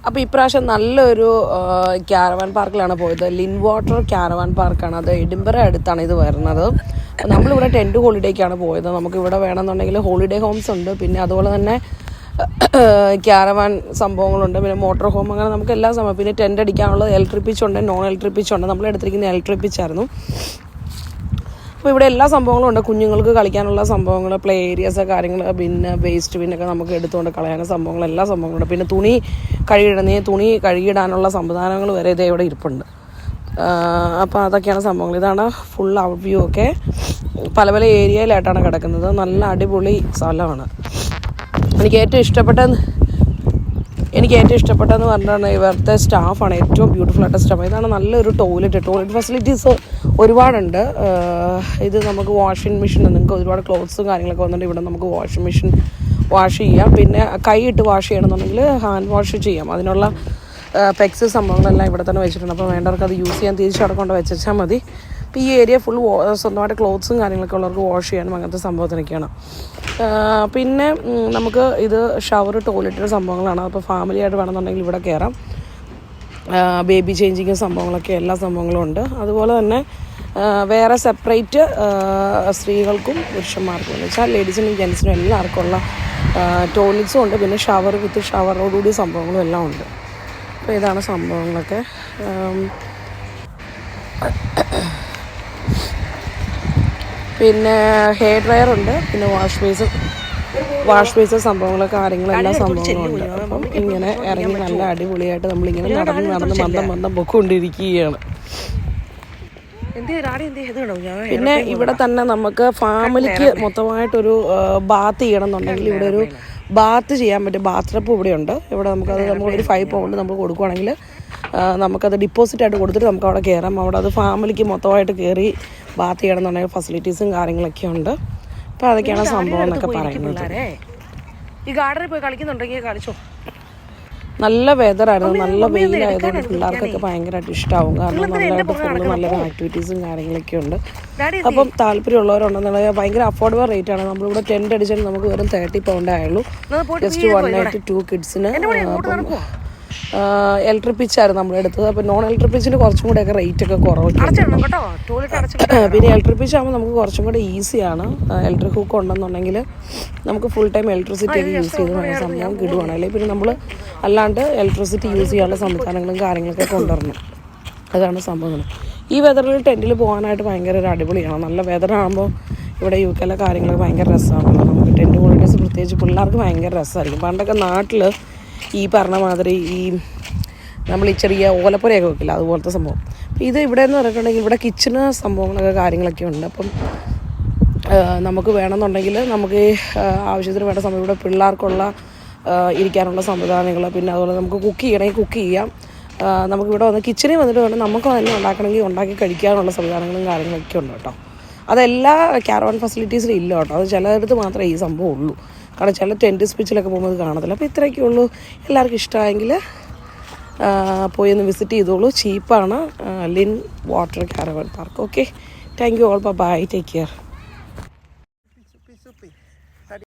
അപ്പോൾ ഇപ്രാവശ്യം നല്ലൊരു ക്യാരവാൻ പാർക്കിലാണ് പോയത്. ലിൻ വാട്ടർ ക്യാരവാൻ പാർക്കാണ്. അത് എഡിൻബറ അടുത്താണ് ഇത് വരുന്നത്. നമ്മളിവിടെ ടെൻറ്റ് ഹോളിഡേക്കാണ് പോയത്. നമുക്കിവിടെ വേണമെന്നുണ്ടെങ്കിൽ ഹോളിഡേ ഹോംസ് ഉണ്ട്, പിന്നെ അതുപോലെ തന്നെ ക്യാരവാൻ സംഭവങ്ങളുണ്ട്, പിന്നെ മോട്ടോർ ഹോം, അങ്ങനെ നമുക്ക് എല്ലാ സമയം. പിന്നെ ടെൻറ്റ് അടിക്കാനുള്ളത് ഇലക്ട്രിക് പിച്ച് ഉണ്ട്, നോൺ ഇലക്ട്രിക് പിച്ച് ഉണ്ട്. നമ്മൾ എടുത്തിരിക്കുന്ന ഇലക്ട്രിക് പിച്ചായിരുന്നു. അപ്പോൾ ഇവിടെ എല്ലാ സംഭവങ്ങളും ഉണ്ട്. കുഞ്ഞുങ്ങൾക്ക് കളിക്കാനുള്ള സംഭവങ്ങൾ, പ്ലേ ഏരിയാസ്, കാര്യങ്ങൾ, പിന്നെ വേസ്റ്റ് പിന്നൊക്കെ നമുക്ക് എടുത്തുകൊണ്ട് കളയാനുള്ള സംഭവങ്ങൾ, എല്ലാ സംഭവങ്ങളുണ്ട്. പിന്നെ തുണി കഴുകിയിടാനുള്ള സംവിധാനങ്ങൾ വരെ ഇതേ ഇവിടെ ഇരിപ്പുണ്ട്. അപ്പോൾ അതൊക്കെയാണ് സംഭവങ്ങൾ. ഇതാണ് ഫുൾ ഔട്ട് വ്യൂ ഒക്കെ. പല പല ഏരിയയിലായിട്ടാണ് കിടക്കുന്നത്. നല്ല അടിപൊളി സ്ഥലമാണ്. എനിക്ക് ഏറ്റവും ഇഷ്ടപ്പെട്ടതെന്ന് പറഞ്ഞാൽ ഇവിടുത്തെ സ്റ്റാഫാണ്. ഏറ്റവും ബ്യൂട്ടിഫുൾ ആയിട്ട് സ്റ്റാഫ്. ഇതാണ് നല്ലൊരു ടോയ്ലറ്റ് ഫെസിലിറ്റീസ് ഒരുപാടുണ്ട്. ഇത് നമുക്ക് വാഷിംഗ് മെഷീൻ, നിങ്ങൾക്ക് ഒരുപാട് ക്ലോത്ത്സും കാര്യങ്ങളൊക്കെ വന്നിട്ട് ഇവിടെ നമുക്ക് വാഷിംഗ് മെഷീൻ വാഷ് ചെയ്യാം. പിന്നെ കൈയിട്ട് വാഷ് ചെയ്യണമെന്നുണ്ടെങ്കിൽ ഹാൻഡ് വാഷ് ചെയ്യാം. അതിനുള്ള പെക്സ് സംഭവങ്ങളെല്ലാം ഇവിടെ തന്നെ വെച്ചിട്ടുണ്ട്. അപ്പോൾ വേണ്ടവർക്ക് അത് യൂസ് ചെയ്യാൻ തിരിച്ചടക്കൊണ്ട് വെച്ചാൽ മതി. അപ്പോൾ ഈ ഏരിയ ഫുൾ സ്വന്തമായിട്ട് ക്ലോത്ത്സും കാര്യങ്ങളൊക്കെ ഉള്ളവർക്ക് വാഷ് ചെയ്യാനും അങ്ങനത്തെ സംഭവത്തിനൊക്കെയാണ്. പിന്നെ നമുക്ക് ഇത് ഷവർ, ടോയ്ലറ്റ് സംഭവങ്ങളാണ്. അപ്പോൾ ഫാമിലി ആയിട്ട് വേണമെന്നുണ്ടെങ്കിൽ ഇവിടെ കയറാം. ബേബി ചേഞ്ചിങ് സംഭവങ്ങളൊക്കെ എല്ലാ സംഭവങ്ങളും ഉണ്ട്. അതുപോലെ തന്നെ വേറെ സെപ്പറേറ്റ് സ്ത്രീകൾക്കും പുരുഷന്മാർക്കും എന്ന് വെച്ചാൽ ലേഡീസിനും ജെൻസിനും എല്ലാവർക്കും ഉള്ള ടോയ്ലറ്റ്സും ഉണ്ട്. പിന്നെ ഷവർ വിത്ത് ഷവറോടുകൂടി സംഭവങ്ങളും എല്ലാം ഉണ്ട്. അപ്പോൾ ഇതാണ് സംഭവങ്ങളൊക്കെ. പിന്നെ ഹെയർ ഡ്രയർ ഉണ്ട്, പിന്നെ വാഷ് ബേസ് സംഭവങ്ങൾ, കാര്യങ്ങൾ, എല്ലാ സംഭവങ്ങളും ഉണ്ട്. അപ്പം ഇങ്ങനെ ഇറങ്ങി നല്ല അടിപൊളിയായിട്ട് നമ്മളിങ്ങനെ നടന്ന് മന്ദം പൊക്കൊണ്ടിരിക്കുകയാണ്. പിന്നെ ഇവിടെ തന്നെ നമുക്ക് ഫാമിലിക്ക് മൊത്തമായിട്ടൊരു ബാത്ത് ചെയ്യണം എന്നുണ്ടെങ്കിൽ ഇവിടെ ഒരു ബാത്ത് ചെയ്യാൻ പറ്റും. ബാത്ത് ടബ് ഇവിടെയുണ്ട്. ഇവിടെ നമുക്കത് ഒരു 5 പൗണ്ട് നമ്മൾ കൊടുക്കുകയാണെങ്കിൽ നമുക്കത് ഡിപ്പോസിറ്റായിട്ട് കൊടുത്തിട്ട് നമുക്ക് അവിടെ കയറാം. അവിടെ അത് ഫാമിലിക്ക് മൊത്തമായിട്ട് കയറി ബാത്ത് ചെയ്യണം എന്നുണ്ടെങ്കിൽ ഫെസിലിറ്റീസും കാര്യങ്ങളൊക്കെ ഉണ്ട്. അപ്പോൾ അതൊക്കെയാണ് സംഭവം എന്നൊക്കെ പറയുന്നത്. ഈ ഗാർഡനിൽ പോയി കളിക്കുന്നുണ്ടെങ്കിൽ കളിച്ചോ. നല്ല വെതറായിരുന്നു, നല്ല വെയിലായതുകൊണ്ട് പിള്ളേർക്കൊക്കെ ഭയങ്കരമായിട്ട് ഇഷ്ടമാവും. കാരണം നല്ലതായിട്ട് ഫുള്ള് നല്ലൊരു ആക്ടിവിറ്റീസും കാര്യങ്ങളൊക്കെ ഉണ്ട്. അപ്പം താല്പര്യമുള്ളവരുണ്ടെന്നുണ്ടെങ്കിൽ ഭയങ്കര അഫോർഡബിൾ റേറ്റാണ്. നമ്മളിവിടെ ടെൻറ്റ് അടിച്ചാൽ നമുക്ക് വെറും 30 പൗണ്ട് ആയുള്ളൂ. Just 1 night 2 കിഡ്സിന്. അപ്പം ഇലക്ട്രിക് പിച്ചായിരുന്നു നമ്മളെടുത്തത്. അപ്പോൾ നോൺ ഇലക്ട്രിക് പിച്ചിന് കുറച്ചും കൂടെയൊക്കെ റേറ്റ് ഒക്കെ കുറവൊക്കെ. പിന്നെ ഇലക്ട്രിക് പിച്ച് ആകുമ്പോൾ നമുക്ക് കുറച്ചും കൂടെ ഈസിയാണ്. ഇലക്ട്രിക് ഹൂക്ക് ഉണ്ടെന്നുണ്ടെങ്കിൽ നമുക്ക് ഫുൾ ടൈം ഇലക്ട്രിസിറ്റി ഒക്കെ യൂസ് ചെയ്ത് സംഭവം കിടുവാണ്. അല്ലെങ്കിൽ പിന്നെ നമ്മൾ അല്ലാണ്ട് ഇലക്ട്രിസിറ്റി യൂസ് ചെയ്യാനുള്ള സംവിധാനങ്ങളും കാര്യങ്ങളൊക്കെ കൊണ്ടുവരണം. അതാണ് സംഭവങ്ങൾ. ഈ വെതറിൽ ടെൻറ്റിൽ പോകാനായിട്ട് ഭയങ്കര ഒരു അടിപൊളിയാണ്. നല്ല വെതറാകുമ്പോൾ ഇവിടെ UK കാര്യങ്ങളൊക്കെ ഭയങ്കര രസമാണല്ലോ. നമുക്ക് ടെൻറ്റ് ഹോളിഡേയ്സ് പ്രത്യേകിച്ച് പിള്ളേർക്ക് ഭയങ്കര രസമായിരിക്കും. പണ്ടൊക്കെ നാട്ടിൽ ഈ പറഞ്ഞ മാതിരി ഈ നമ്മൾ ഈ ചെറിയ ഓലപ്പുരയൊക്കെ വെക്കില്ല, അതുപോലത്തെ സംഭവം. അപ്പോൾ ഇത് ഇവിടെ എന്ന് പറഞ്ഞിട്ടുണ്ടെങ്കിൽ ഇവിടെ കിച്ചണ് സംഭവങ്ങളൊക്കെ കാര്യങ്ങളൊക്കെ ഉണ്ട്. അപ്പം നമുക്ക് വേണമെന്നുണ്ടെങ്കിൽ നമുക്ക് ആവശ്യത്തിന് വേണ്ട സമയം ഇവിടെ പിള്ളേർക്കുള്ള ഇരിക്കാനുള്ള സംവിധാനങ്ങൾ, പിന്നെ അതുപോലെ നമുക്ക് കുക്ക് ചെയ്യണമെങ്കിൽ കുക്ക് ചെയ്യാം. നമുക്കിവിടെ വന്ന് കിച്ചണിൽ വന്നിട്ട് വേണം നമുക്ക് തന്നെ ഉണ്ടാക്കണമെങ്കിൽ ഉണ്ടാക്കി കഴിക്കാനുള്ള സംവിധാനങ്ങളും കാര്യങ്ങളൊക്കെ ഉണ്ട് കേട്ടോ. അതെല്ലാ ക്യാരവാൻ ഫെസിലിറ്റീസിലും ഇല്ല കേട്ടോ. അത് ചിലയിടത്ത് മാത്രമേ ഈ സംഭവം ഉള്ളൂ. കാരണം ചില ടെൻറ്റ് സ്പിച്ചിലൊക്കെ പോകുമ്പോൾ കാണത്തില്ല. അപ്പോൾ ഇത്രയൊക്കെ ഉള്ളൂ. എല്ലാവർക്കും ഇഷ്ടമായെങ്കിൽ പോയി ഒന്ന് വിസിറ്റ് ചെയ്തോളൂ. ചീപ്പാണ്. ലിൻ water caravan park. Okay, thank you all. Bye, take care.